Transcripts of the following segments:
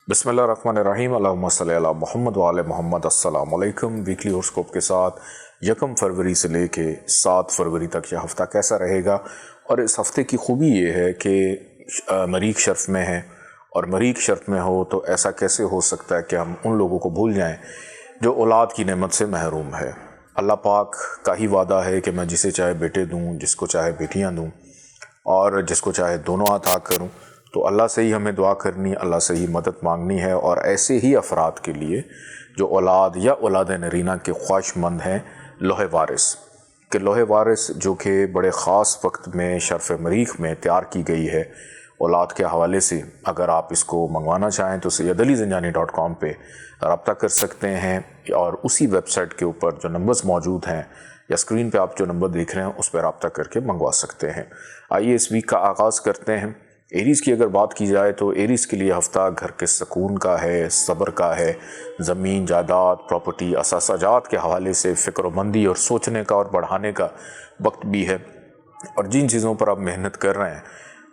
बिस्मिल्लाहिर्रहमानिर्रहीम अल्लाहुम्मा सल्ली अला मोहम्मद व आले मोहम्मद। अस्सलाम वालेकुम। वीकली हॉरोस्कोप के साथ 1 फरवरी से लेके 7 फरवरी तक यह हफ़्ता कैसा रहेगा। और इस हफ़्ते की खूबी ये है कि मरीख शर्फ में है, और मरीख शर्फ में हो तो ऐसा कैसे हो सकता है कि हम उन लोगों को भूल जाएं जो औलाद की नेमत से महरूम है। अल्लाह पाक का ही वादा है कि मैं जिसे चाहे बेटे दूँ, जिसको चाहे बेटियाँ दूँ, और जिसको चाहे दोनों अता करूँ। तो अल्लाह से ही हमें दुआ करनी, अल्लाह से ही मदद मांगनी है। और ऐसे ही अफराद के लिए जो औलाद या औलाद नरीना के ख्वाहिशमंद हैं, लोहे वारिस कि लोहे वारिस जो कि बड़े ख़ास वक्त में शर्फ़ मरीख में तैयार की गई है औलाद के हवाले से, अगर आप इसको मंगवाना चाहें तो sayyidalizanjani.com पे रब्ता कर सकते हैं। और उसी वेबसाइट के ऊपर जो नंबर्स मौजूद हैं या स्क्रीन पे आप जो नंबर देख रहे हैं उस पर रब्ता करके मंगवा सकते हैं। आइए इस वीक का आगाज़ करते हैं। एरीज़ की अगर बात की जाए तो एरीज़ के लिए हफ़्ता घर के सुकून का है, सब्र का है। ज़मीन, जायदाद, प्रॉपर्टी, असासाजात के हवाले से फ़िक्रमंदी और सोचने का और बढ़ाने का वक्त भी है। और जिन चीज़ों पर आप मेहनत कर रहे हैं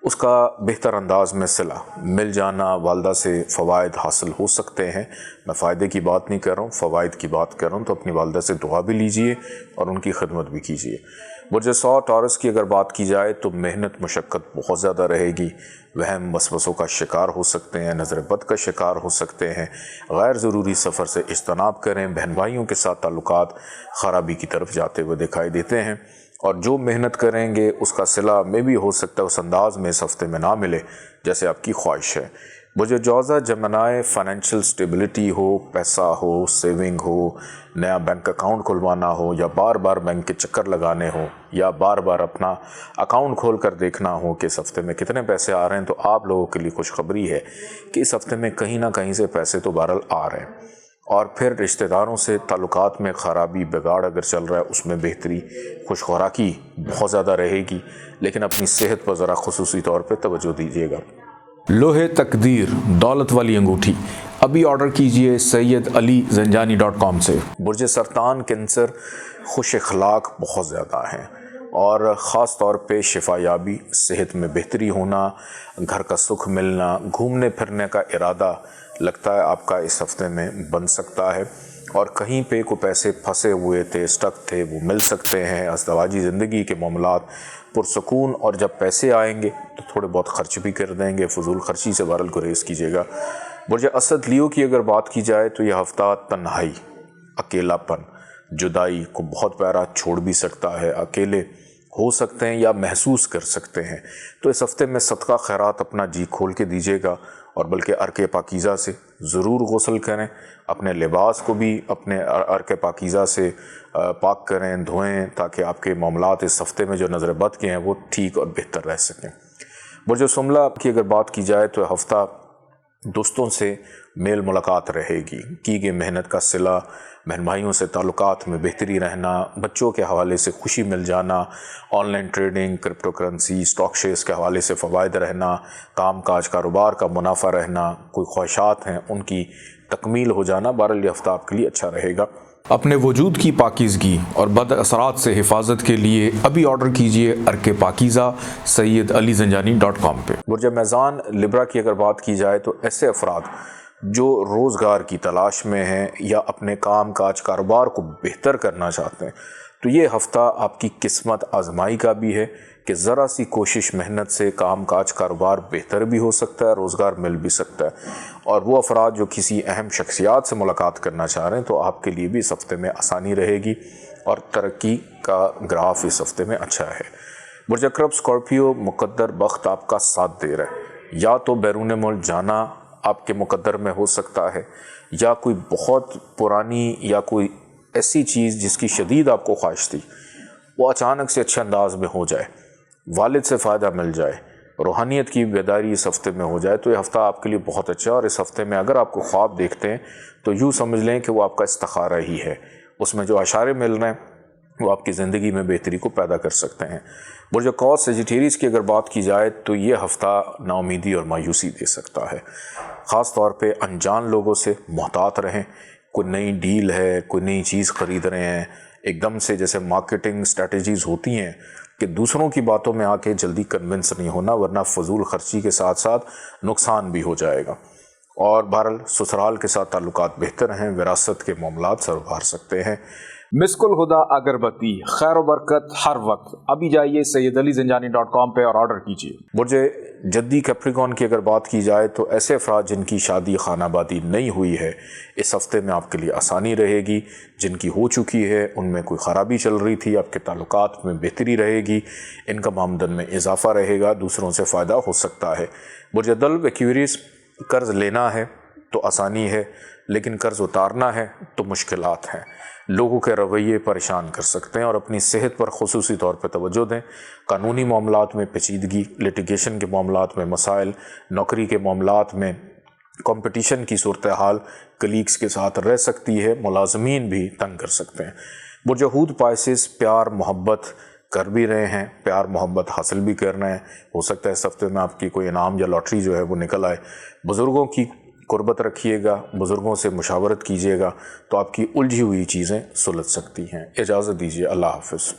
उसका बेहतर अंदाज में सिला मिल जाना, वालदा से फ़वाइद हासिल हो सकते हैं। मैं फ़ायदे की बात नहीं कर रहा हूँ, फ़वाइद की बात कर रहा हूँ। तो अपनी वालदा से दुआ भी लीजिए और उनकी खिदमत भी कीजिए। बुर्ज सौ टॉरस की अगर बात की जाए तो मेहनत मशक्क़त बहुत ज़्यादा रहेगी। वहम वसवसों का शिकार हो सकते हैं, नज़र बद का शिकार हो सकते हैं। गैर ज़रूरी सफ़र से इज्तनाब करें। बहन भाइयों के साथ ताल्लुकात ख़राबी की तरफ जाते हुए दिखाई देते हैं। और जो मेहनत करेंगे उसका सिला में भी हो सकता है उस अंदाज में इस हफ्ते में ना मिले जैसे आपकी ख्वाहिश है। मुझे जौज़ा जमनाए फाइनेंशियल स्टेबिलिटी हो, पैसा हो, सेविंग हो, नया बैंक अकाउंट खुलवाना हो, या बार बार बैंक के चक्कर लगाने हो, या बार बार अपना अकाउंट खोल कर देखना हो कि इस हफ्ते में कितने पैसे आ रहे हैं, तो आप लोगों के लिए खुशखबरी है कि इस हफ्ते में कहीं ना कहीं से पैसे तो बहरहाल आ रहे हैं। और फिर रिश्तेदारों से ताल्लुकात में ख़राबी, बिगाड़ अगर चल रहा है उसमें बेहतरी, खुश खुराकी बहुत ज़्यादा रहेगी। लेकिन अपनी सेहत पर ज़रा खुसूसी तौर पर तवज्जो दीजिएगा। लोहे तकदीर दौलत वाली अंगूठी अभी ऑर्डर कीजिए sayyidalizanjani.com से। बुर्ज सरतान कैंसर खुश अखलाक बहुत ज़्यादा हैं, और ख़ास तौर पे शिफायाबी, सेहत में बेहतरी होना, घर का सुख मिलना, घूमने फिरने का इरादा लगता है आपका इस हफ्ते में बन सकता है। और कहीं पे कोई पैसे फंसे हुए थे, स्टक थे, वो मिल सकते हैं। अज़दवाजी ज़िंदगी के मामलात पुरसकून, और जब पैसे आएंगे तो थोड़े बहुत खर्च भी कर देंगे। फजूल खर्ची से बहरहाल गुरेज कीजिएगा। बुर्ज असद लियो की अगर बात की जाए तो यह हफ्ता तन्हाई, अकेलापन, जुदाई को बहुत प्यारा छोड़ भी सकता है। अकेले हो सकते हैं या महसूस कर सकते हैं। तो इस हफ्ते में सदका खैरात अपना जी खोल के दीजिएगा, और बल्कि अर्के पाकीज़ा से ज़रूर गुस्ल करें। अपने लिबास को भी अपने अर्के पाकीज़ा से पाक करें, धोएं, ताकि आपके मामलात इस हफ्ते में जो नज़र बद के हैं वो ठीक और बेहतर रह सकें। बुर्ज सुमला की अगर बात की जाए तो हफ्ता दोस्तों से मेल मुलाकात रहेगी, की गई मेहनत का सिला, बहन भाइयों से ताल्लुकात में बेहतरी रहना, बच्चों के हवाले से खुशी मिल जाना, online trading, crypto currency, stock shares के हवाले से फ़वाइद रहना, काम काज कारोबार का मुनाफा रहना, कोई ख्वाहिशात हैं उनकी तकमील हो जाना। बहरहाल ये हफ्ता आपके लिए अच्छा रहेगा। अपने वजूद की पाकीज़गी और बद असरात से हिफाजत के लिए अभी ऑर्डर कीजिए अर्के पाकीज़ा sayyidalizanjani.com पे। बुर्ज मैज़ान लिब्रा की अगर बात की जाए तो ऐसे अफराद जो रोज़गार की तलाश में हैं या अपने काम काज कारोबार को बेहतर करना चाहते हैं, तो ये हफ़्ता आपकी किस्मत आजमाई का भी है कि ज़रा सी कोशिश मेहनत से काम काज कारोबार बेहतर भी हो सकता है, रोज़गार मिल भी सकता है। और वो अफराद जो किसी अहम शख्सियात से मुलाकात करना चाह रहे हैं तो आपके लिए भी इस हफ्ते में आसानी रहेगी, और तरक्की का ग्राफ इस हफ्ते में अच्छा है। बुर्ज अक़रब स्कॉर्पियो, मुक़द्दर बख्त आपका साथ दे रहा है। या तो बैरून मुल्क जाना आपके मुक़द्दर में हो सकता है, या कोई बहुत पुरानी या कोई ऐसी चीज़ जिसकी शदीद आपको ख्वाहिश थी वो अचानक से अच्छे अंदाज में हो जाए, वालिद से फ़ायदा मिल जाए, रूहानियत की बेदारी इस हफ्ते में हो जाए। तो ये हफ़्ता आपके लिए बहुत अच्छा है। और इस हफ्ते में अगर आपको ख्वाब देखते हैं तो यूँ समझ लें कि वो आपका इस्तिखारा ही है। उसमें जो इशारे मिल रहे हैं वो आपकी ज़िंदगी में बेहतरी को पैदा कर सकते हैं। बुर्ज कौस सेजिटेरियस की अगर बात की जाए तो ये हफ़्ता नाउमीदी और मायूसी दे सकता है। ख़ास तौर पे अनजान लोगों से मोहतात रहें। कोई नई डील है, कोई नई चीज़ ख़रीद रहे हैं, एकदम से जैसे मार्केटिंग स्ट्रेटजीज़ होती हैं कि दूसरों की बातों में आके जल्दी कन्विंस नहीं होना, वरना फजूल खर्ची के साथ साथ नुकसान भी हो जाएगा। اور بہرحال سسرال کے ساتھ تعلقات بہتر ہیں، وراثت کے معاملات سر ابھار سکتے ہیں۔ مسک الہدا اگربتی، خیر و برکت ہر وقت۔ ابھی جائیے سیدعلیزنجانی.com پہ اور آرڈر کیجیے۔ برج جدی کیپریکون کی اگر بات کی جائے تو ایسے افراد جن کی شادی خانہ آبادی نہیں ہوئی ہے، اس ہفتے میں آپ کے لیے آسانی رہے گی۔ جن کی ہو چکی ہے ان میں کوئی خرابی چل رہی تھی، آپ کے تعلقات میں بہتری رہے گی، انکم آمدن میں اضافہ رہے گا، دوسروں سے فائدہ ہو سکتا ہے۔ برج دلو ایکویریس، قرض لینا ہے تو آسانی ہے، لیکن قرض اتارنا ہے تو مشکلات ہیں۔ لوگوں کے رویے پریشان کر سکتے ہیں، اور اپنی صحت پر خصوصی طور پہ توجہ دیں۔ قانونی معاملات میں پیچیدگی، لیٹیگیشن کے معاملات میں مسائل، نوکری کے معاملات میں کمپٹیشن کی صورتحال کلیگز کے ساتھ رہ سکتی ہے، ملازمین بھی تنگ کر سکتے ہیں۔ برج حوت پائسس، پیار محبت کر بھی رہے ہیں، پیار محبت حاصل بھی کر رہے ہیں، ہو سکتا ہے اس ہفتے میں آپ کی کوئی انعام یا لاٹری جو ہے وہ نکل آئے۔ بزرگوں کی قربت رکھیے گا، بزرگوں سے مشاورت کیجیے گا تو آپ کی الجھی ہوئی چیزیں سلجھ سکتی ہیں۔ اجازت دیجیے، اللہ حافظ۔